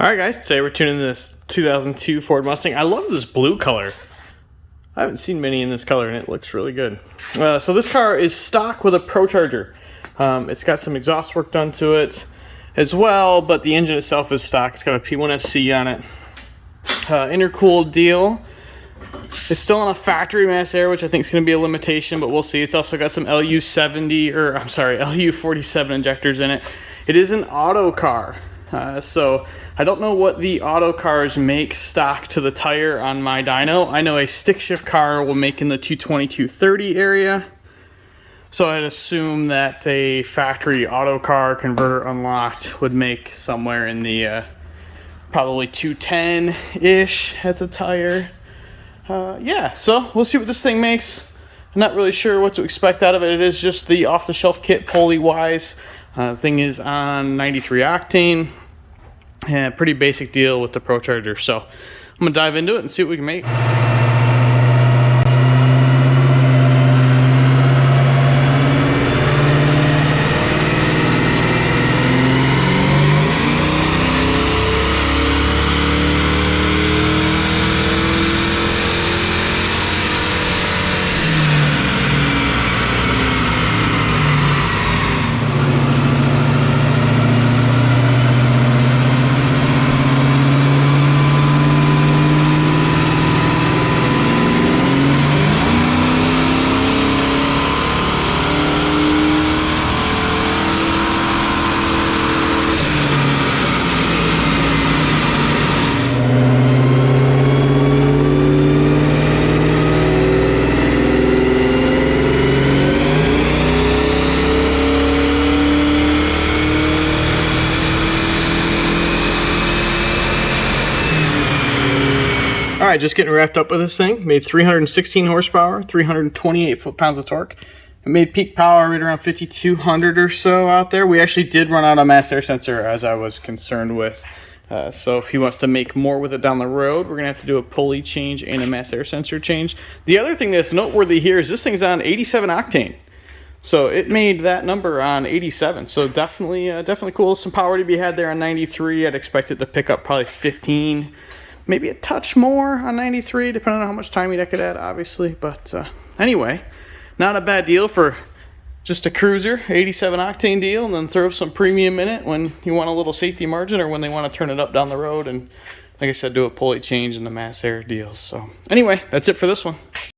Alright guys, today we're tuning this 2002 Ford Mustang. I love this blue color. I haven't seen many in this color and it looks really good. So this car is stock with a Procharger. It's got some exhaust work done to it as well, but the engine itself is stock. It's got a P1SC on it. Intercooled deal. It's still on a factory mass air, which I think is going to be a limitation, but we'll see. It's also got some LU47 injectors in it. It is an auto car. So I don't know what the auto cars make stock to the tire on my dyno. I know a stick shift car will make in the 220, 230 area. So I'd assume that a factory auto car converter unlocked would make somewhere in the probably 210-ish at the tire. Yeah, so we'll see what this thing makes. I'm not really sure what to expect out of it. It is just the off-the-shelf kit, pulley-wise. Thing is on 93 octane. Yeah, pretty basic deal with the Procharger. So I'm gonna dive into it and see what we can make. Alright, just getting wrapped up with this thing. Made 316 horsepower, 328 foot-pounds of torque. It made peak power right around 5,200 or so out there. We actually did run out of mass air sensor, as I was concerned with. So if he wants to make more with it down the road, we're going to have to do a pulley change and a mass air sensor change. The other thing that's noteworthy here is this thing's on 87 octane. So it made that number on 87. So definitely cool. Some power to be had there on 93. I'd expect it to pick up probably 15. Maybe a touch more on 93, depending on how much time I could add, obviously. But anyway, not a bad deal for just a cruiser, 87 octane deal, and then throw some premium in it when you want a little safety margin or when they want to turn it up down the road. And like I said, do a pulley change in the mass air deals. So anyway, that's it for this one.